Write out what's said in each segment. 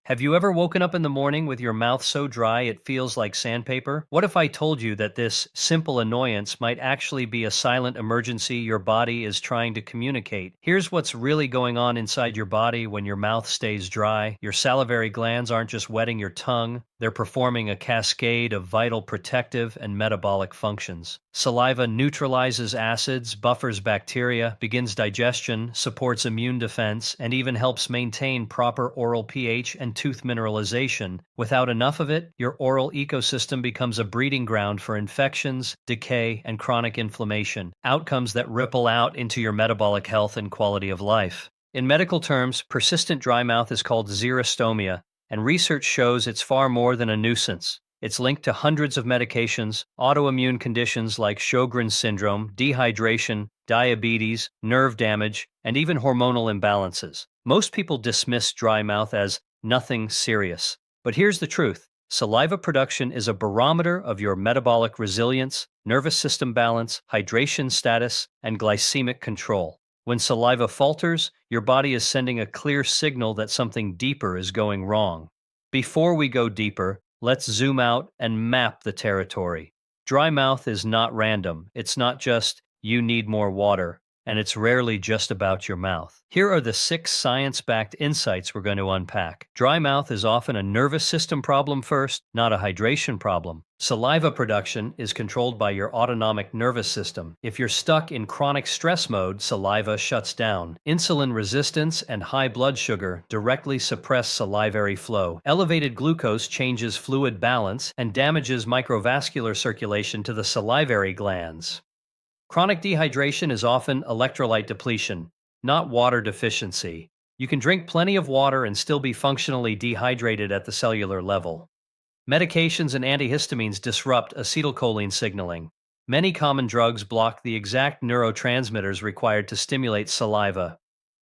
Have you ever woken up in the morning with your mouth so dry it feels like sandpaper? What if I told you that this simple annoyance might actually be a silent emergency your body is trying to communicate? Here's what's really going on inside your body when your mouth stays dry. Your salivary glands aren't just wetting your tongue, they're performing a cascade of vital protective and metabolic functions. Saliva neutralizes acids, buffers bacteria, begins digestion, supports immune defense, and even helps maintain proper oral pH and tooth mineralization. Without enough of it, your oral ecosystem becomes a breeding ground for infections, decay, and chronic inflammation, outcomes that ripple out into your metabolic health and quality of life. In medical terms, persistent dry mouth is called xerostomia, and research shows it's far more than a nuisance. It's linked to hundreds of medications, autoimmune conditions like Sjogren's syndrome, dehydration, diabetes, nerve damage, and even hormonal imbalances. Most people dismiss dry mouth as nothing serious. But here's the truth. Saliva production is a barometer of your metabolic resilience, nervous system balance, hydration status, and glycemic control. When saliva falters, your body is sending a clear signal that something deeper is going wrong. Before we go deeper, let's zoom out and map the territory. Dry mouth is not random. It's not just, you need more water, and it's rarely just about your mouth. Here are the 6 science-backed insights we're going to unpack. Dry mouth is often a nervous system problem first, not a hydration problem. Saliva production is controlled by your autonomic nervous system. If you're stuck in chronic stress mode, saliva shuts down. Insulin resistance and high blood sugar directly suppress salivary flow. Elevated glucose changes fluid balance and damages microvascular circulation to the salivary glands. Chronic dehydration is often electrolyte depletion, not water deficiency. You can drink plenty of water and still be functionally dehydrated at the cellular level. Medications and antihistamines disrupt acetylcholine signaling. Many common drugs block the exact neurotransmitters required to stimulate saliva.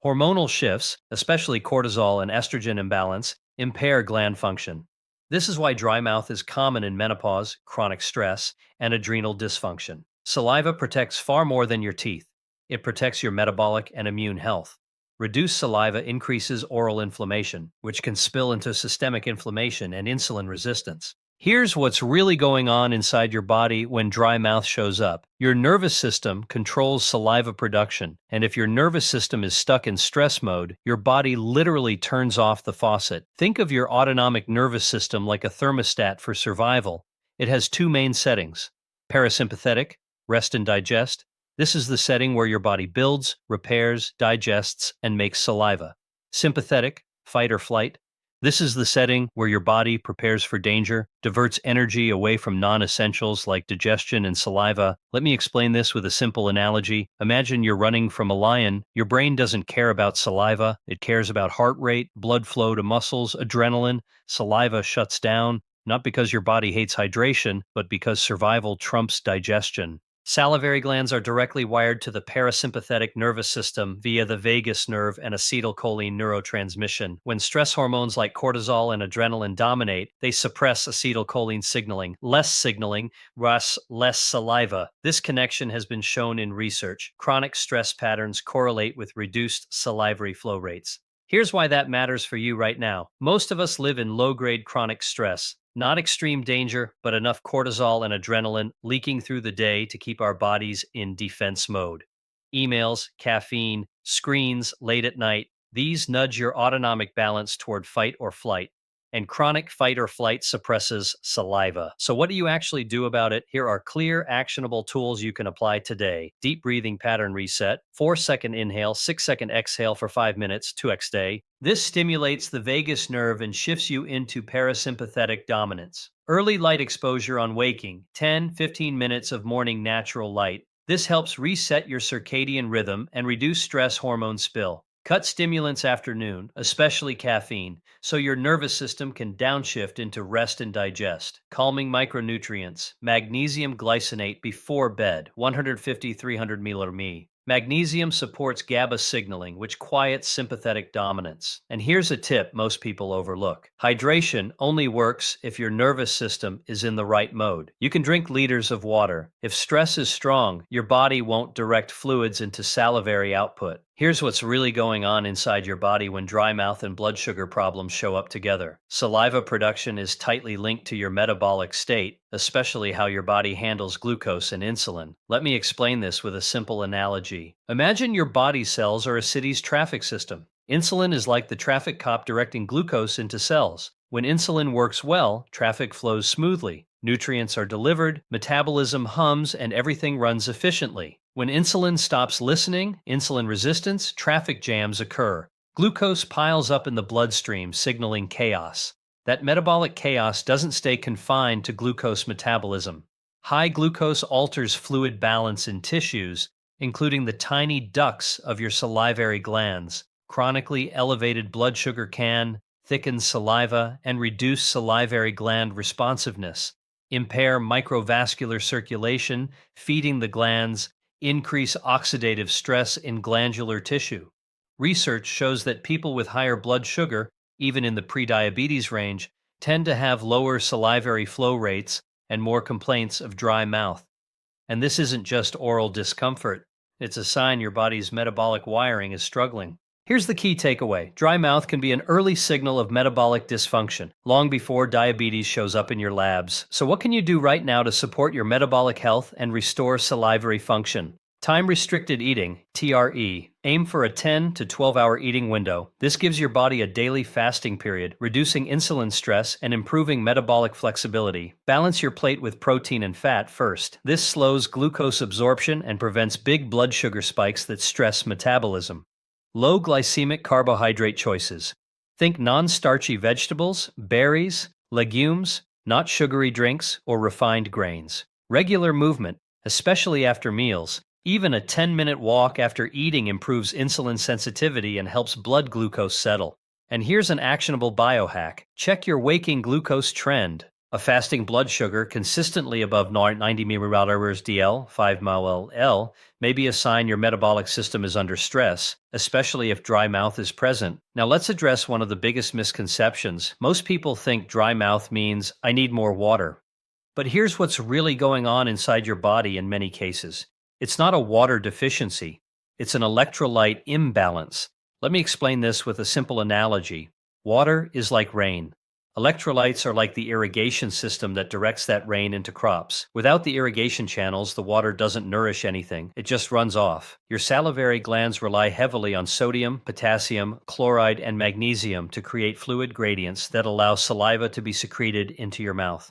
Hormonal shifts, especially cortisol and estrogen imbalance, impair gland function. This is why dry mouth is common in menopause, chronic stress, and adrenal dysfunction. Saliva protects far more than your teeth. It protects your metabolic and immune health. Reduced saliva increases oral inflammation, which can spill into systemic inflammation and insulin resistance. Here's what's really going on inside your body when dry mouth shows up. Your nervous system controls saliva production, and if your nervous system is stuck in stress mode, your body literally turns off the faucet. Think of your autonomic nervous system like a thermostat for survival. It has 2 main settings: parasympathetic, rest and digest. This is the setting where your body builds, repairs, digests, and makes saliva. Sympathetic, fight or flight. This is the setting where your body prepares for danger, diverts energy away from non-essentials like digestion and saliva. Let me explain this with a simple analogy. Imagine you're running from a lion. Your brain doesn't care about saliva. It cares about heart rate, blood flow to muscles, adrenaline. Saliva shuts down, not because your body hates hydration, but because survival trumps digestion. Salivary glands are directly wired to the parasympathetic nervous system via the vagus nerve and acetylcholine neurotransmission. When stress hormones like cortisol and adrenaline dominate, they suppress acetylcholine signaling. Less signaling, thus less saliva. This connection has been shown in research. Chronic stress patterns correlate with reduced salivary flow rates. Here's why that matters for you right now. Most of us live in low-grade chronic stress. Not extreme danger, but enough cortisol and adrenaline leaking through the day to keep our bodies in defense mode. Emails, caffeine, screens late at night, these nudge your autonomic balance toward fight or flight. And chronic fight or flight suppresses saliva. So what do you actually do about it? Here are clear, actionable tools you can apply today. Deep breathing pattern reset, 4-second inhale, 6-second exhale for 5 minutes, 2x day. This stimulates the vagus nerve and shifts you into parasympathetic dominance. Early light exposure on waking, 10-15 minutes of morning natural light. This helps reset your circadian rhythm and reduce stress hormone spill. Cut stimulants after noon, especially caffeine, so your nervous system can downshift into rest and digest. Calming micronutrients, magnesium glycinate before bed, 150-300 mg. Magnesium supports GABA signaling, which quiets sympathetic dominance. And here's a tip most people overlook. Hydration only works if your nervous system is in the right mode. You can drink liters of water. If stress is strong, your body won't direct fluids into salivary output. Here's what's really going on inside your body when dry mouth and blood sugar problems show up together. Saliva production is tightly linked to your metabolic state, especially how your body handles glucose and insulin. Let me explain this with a simple analogy. Imagine your body cells are a city's traffic system. Insulin is like the traffic cop directing glucose into cells. When insulin works well, traffic flows smoothly. Nutrients are delivered, metabolism hums, and everything runs efficiently. When insulin stops listening, insulin resistance, traffic jams occur. Glucose piles up in the bloodstream, signaling chaos. That metabolic chaos doesn't stay confined to glucose metabolism. High glucose alters fluid balance in tissues, including the tiny ducts of your salivary glands. Chronically elevated blood sugar can thicken saliva and reduce salivary gland responsiveness, impair microvascular circulation, feeding the glands, increase oxidative stress in glandular tissue. Research shows that people with higher blood sugar, even in the prediabetes range, tend to have lower salivary flow rates and more complaints of dry mouth. And this isn't just oral discomfort, it's a sign your body's metabolic wiring is struggling. Here's the key takeaway. Dry mouth can be an early signal of metabolic dysfunction, long before diabetes shows up in your labs. So what can you do right now to support your metabolic health and restore salivary function? Time-restricted eating, TRE. Aim for a 10 to 12-hour eating window. This gives your body a daily fasting period, reducing insulin stress and improving metabolic flexibility. Balance your plate with protein and fat first. This slows glucose absorption and prevents big blood sugar spikes that stress metabolism. Low glycemic carbohydrate choices. Think non-starchy vegetables, berries, legumes, not sugary drinks or refined grains. Regular movement, especially after meals. Even a 10-minute walk after eating improves insulin sensitivity and helps blood glucose settle. And here's an actionable biohack. Check your waking glucose trend. A fasting blood sugar consistently above 90 mmHg DL, 5 mL, may be a sign your metabolic system is under stress, especially if dry mouth is present. Now let's address one of the biggest misconceptions. Most people think dry mouth means I need more water. But here's what's really going on inside your body in many cases. It's not a water deficiency. It's an electrolyte imbalance. Let me explain this with a simple analogy. Water is like rain. Electrolytes are like the irrigation system that directs that rain into crops. Without the irrigation channels, the water doesn't nourish anything. It just runs off. Your salivary glands rely heavily on sodium, potassium, chloride, and magnesium to create fluid gradients that allow saliva to be secreted into your mouth.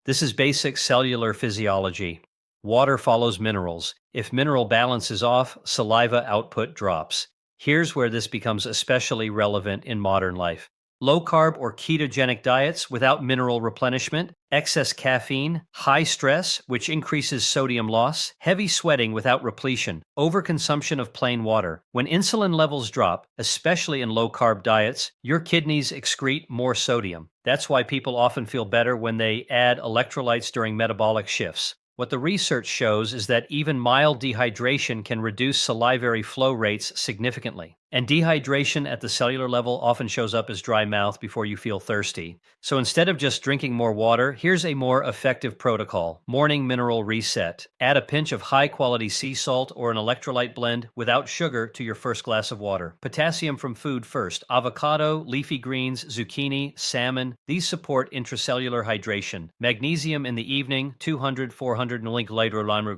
This is basic cellular physiology. Water follows minerals. If mineral balance is off, saliva output drops. Here's where this becomes especially relevant in modern life. Low-carb or ketogenic diets without mineral replenishment, excess caffeine, high stress, which increases sodium loss, heavy sweating without repletion, overconsumption of plain water. When insulin levels drop, especially in low-carb diets, your kidneys excrete more sodium. That's why people often feel better when they add electrolytes during metabolic shifts. What the research shows is that even mild dehydration can reduce salivary flow rates significantly. And dehydration at the cellular level often shows up as dry mouth before you feel thirsty. So instead of just drinking more water, here's a more effective protocol. Morning mineral reset. Add a pinch of high-quality sea salt or an electrolyte blend without sugar to your first glass of water. Potassium from food first. Avocado, leafy greens, zucchini, salmon. These support intracellular hydration. Magnesium in the evening, 200-400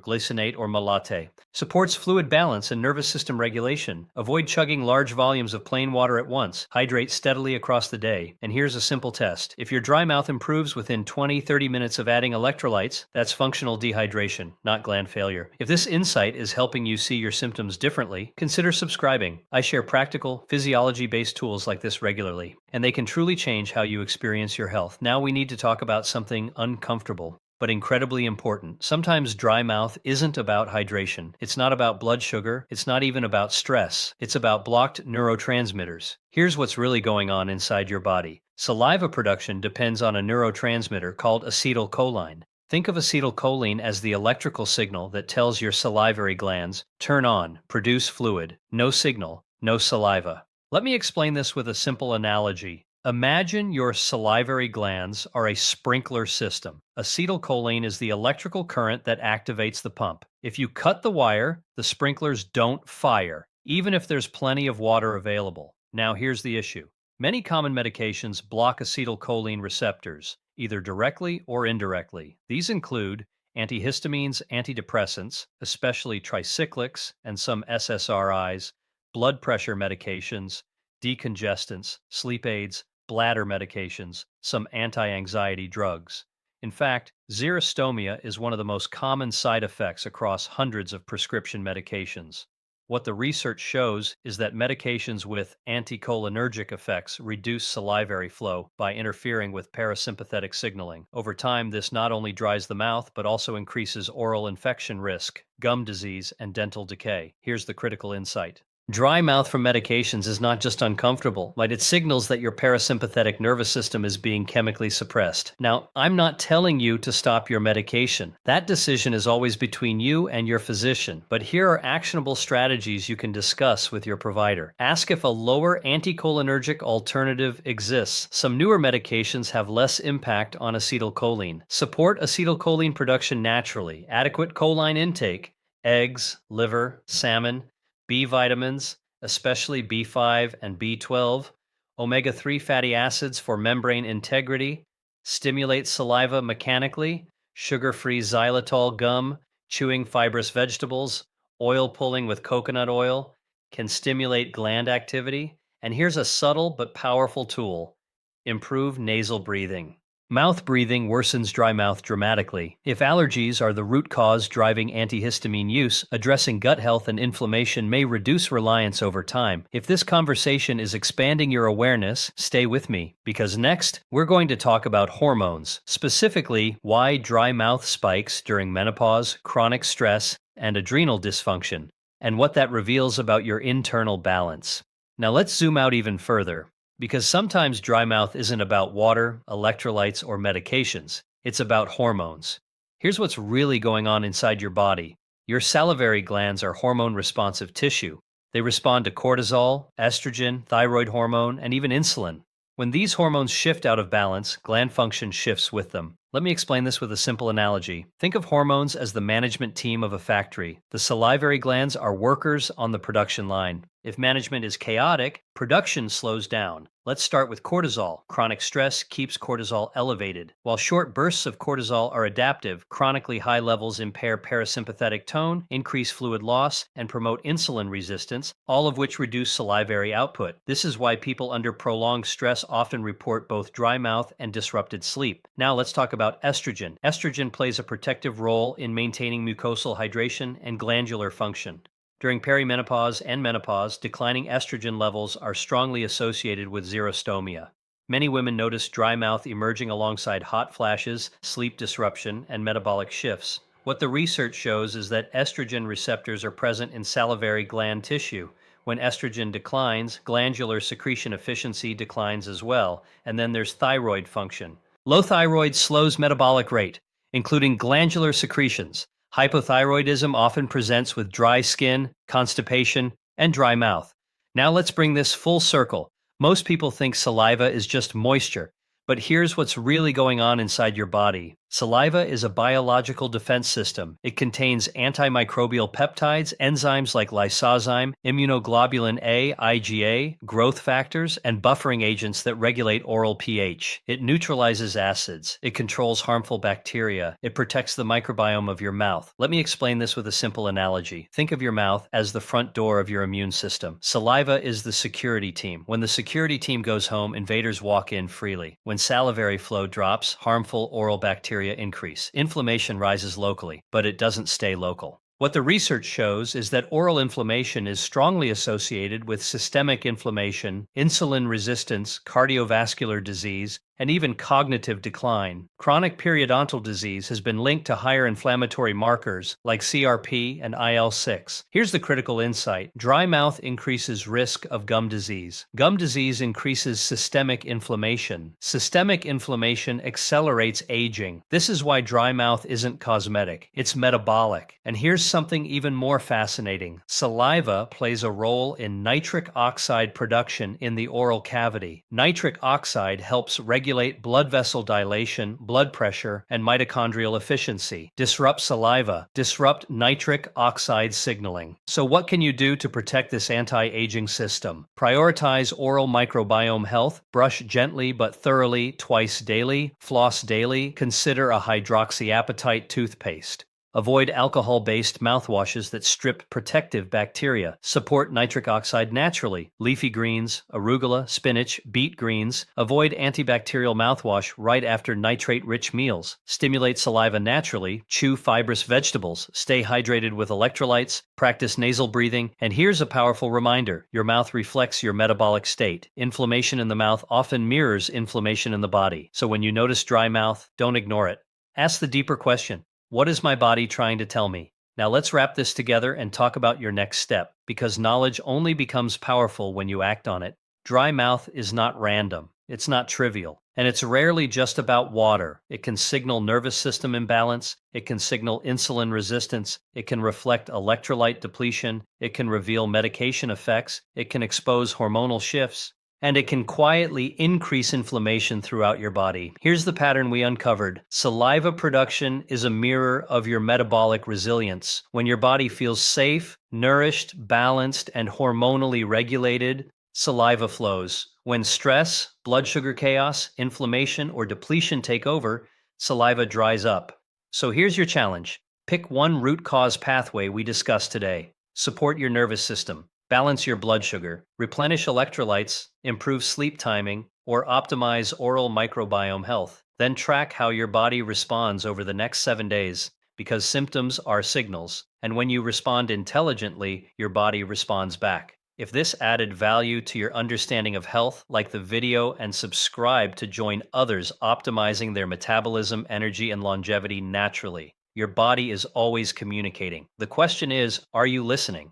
glycinate or malate. Supports fluid balance and nervous system regulation. Avoid chugging large volumes of plain water at once. Hydrate steadily across the day. And here's a simple test. If your dry mouth improves within 20-30 minutes of adding electrolytes, that's functional dehydration, not gland failure. If this insight is helping you see your symptoms differently, consider subscribing. I share practical, physiology-based tools like this regularly, and they can truly change how you experience your health. Now we need to talk about something uncomfortable, but incredibly important. Sometimes dry mouth isn't about hydration. It's not about blood sugar. It's not even about stress. It's about blocked neurotransmitters. Here's what's really going on inside your body. Saliva production depends on a neurotransmitter called acetylcholine. Think of acetylcholine as the electrical signal that tells your salivary glands, turn on, produce fluid. No signal, no saliva. Let me explain this with a simple analogy. Imagine your salivary glands are a sprinkler system. Acetylcholine is the electrical current that activates the pump. If you cut the wire, the sprinklers don't fire. even if there's plenty of water available. Now, here's the issue. Many common medications block acetylcholine receptors, either directly or indirectly. These include antihistamines, antidepressants, especially tricyclics and some SSRIs, blood pressure medications, decongestants, sleep aids, bladder medications, some anti-anxiety drugs. In fact, xerostomia is one of the most common side effects across hundreds of prescription medications. What the research shows is that medications with anticholinergic effects reduce salivary flow by interfering with parasympathetic signaling. Over time, this not only dries the mouth, but also increases oral infection risk, gum disease, and dental decay. Here's the critical insight. Dry mouth from medications is not just uncomfortable, but it signals that your parasympathetic nervous system is being chemically suppressed. Now, I'm not telling you to stop your medication. That decision is always between you and your physician, but here are actionable strategies you can discuss with your provider. Ask if a lower anticholinergic alternative exists. Some newer medications have less impact on acetylcholine. Support acetylcholine production naturally. Adequate choline intake, eggs, liver, salmon, B vitamins, especially B5 and B12, omega-3 fatty acids for membrane integrity, stimulate saliva mechanically, sugar-free xylitol gum, chewing fibrous vegetables, oil pulling with coconut oil, can stimulate gland activity, and here's a subtle but powerful tool: improve nasal breathing. Mouth breathing worsens dry mouth dramatically. If allergies are the root cause driving antihistamine use, addressing gut health and inflammation may reduce reliance over time. If this conversation is expanding your awareness, stay with me, because next, we're going to talk about hormones, specifically why dry mouth spikes during menopause, chronic stress, and adrenal dysfunction, and what that reveals about your internal balance. Now let's zoom out even further. Because sometimes dry mouth isn't about water, electrolytes, or medications. It's about hormones. Here's what's really going on inside your body. Your salivary glands are hormone-responsive tissue. They respond to cortisol, estrogen, thyroid hormone, and even insulin. When these hormones shift out of balance, gland function shifts with them. Let me explain this with a simple analogy. Think of hormones as the management team of a factory. The salivary glands are workers on the production line. If management is chaotic, production slows down. Let's start with cortisol. Chronic stress keeps cortisol elevated. While short bursts of cortisol are adaptive, chronically high levels impair parasympathetic tone, increase fluid loss, and promote insulin resistance, all of which reduce salivary output. This is why people under prolonged stress often report both dry mouth and disrupted sleep. Now let's talk about estrogen. Estrogen plays a protective role in maintaining mucosal hydration and glandular function. During perimenopause and menopause, declining estrogen levels are strongly associated with xerostomia. Many women notice dry mouth emerging alongside hot flashes, sleep disruption, and metabolic shifts. What the research shows is that estrogen receptors are present in salivary gland tissue. When estrogen declines, glandular secretion efficiency declines as well, and then there's thyroid function. Low thyroid slows metabolic rate, including glandular secretions. Hypothyroidism often presents with dry skin, constipation, and dry mouth. Now let's bring this full circle. Most people think saliva is just moisture, but here's what's really going on inside your body. Saliva is a biological defense system. It contains antimicrobial peptides, enzymes like lysozyme, immunoglobulin A, IgA, growth factors, and buffering agents that regulate oral pH. It neutralizes acids. It controls harmful bacteria. It protects the microbiome of your mouth. Let me explain this with a simple analogy. Think of your mouth as the front door of your immune system. Saliva is the security team. When the security team goes home, invaders walk in freely. When salivary flow drops, harmful oral bacteria increase. Inflammation rises locally, but it doesn't stay local. What the research shows is that oral inflammation is strongly associated with systemic inflammation, insulin resistance, cardiovascular disease, and even cognitive decline. Chronic periodontal disease has been linked to higher inflammatory markers like CRP and IL-6. Here's the critical insight. Dry mouth increases risk of gum disease. Gum disease increases systemic inflammation. Systemic inflammation accelerates aging. This is why dry mouth isn't cosmetic. It's metabolic. And here's something even more fascinating. Saliva plays a role in nitric oxide production in the oral cavity. Nitric oxide helps regulate regulate blood vessel dilation, blood pressure, and mitochondrial efficiency. Disrupt saliva. Disrupt nitric oxide signaling. So what can you do to protect this anti-aging system? Prioritize oral microbiome health. Brush gently but thoroughly twice daily. Floss daily. Consider a hydroxyapatite toothpaste. Avoid alcohol-based mouthwashes that strip protective bacteria. Support nitric oxide naturally. Leafy greens, arugula, spinach, beet greens. Avoid antibacterial mouthwash right after nitrate-rich meals. Stimulate saliva naturally. Chew fibrous vegetables. Stay hydrated with electrolytes. Practice nasal breathing. And here's a powerful reminder. Your mouth reflects your metabolic state. Inflammation in the mouth often mirrors inflammation in the body. So when you notice dry mouth, don't ignore it. Ask the deeper question. What is my body trying to tell me? Now let's wrap this together and talk about your next step, because knowledge only becomes powerful when you act on it. Dry mouth is not random, it's not trivial, and it's rarely just about water. It can signal nervous system imbalance, it can signal insulin resistance, it can reflect electrolyte depletion, it can reveal medication effects, it can expose hormonal shifts, and it can quietly increase inflammation throughout your body. Here's the pattern we uncovered. Saliva production is a mirror of your metabolic resilience. When your body feels safe, nourished, balanced, and hormonally regulated, saliva flows. When stress, blood sugar chaos, inflammation, or depletion take over, saliva dries up. So here's your challenge. Pick one root cause pathway we discussed today. Support your nervous system. Balance your blood sugar, replenish electrolytes, improve sleep timing, or optimize oral microbiome health. Then track how your body responds over the next 7 days, because symptoms are signals, and when you respond intelligently, your body responds back. If this added value to your understanding of health, like the video and subscribe to join others optimizing their metabolism, energy, and longevity naturally. Your body is always communicating. The question is, are you listening?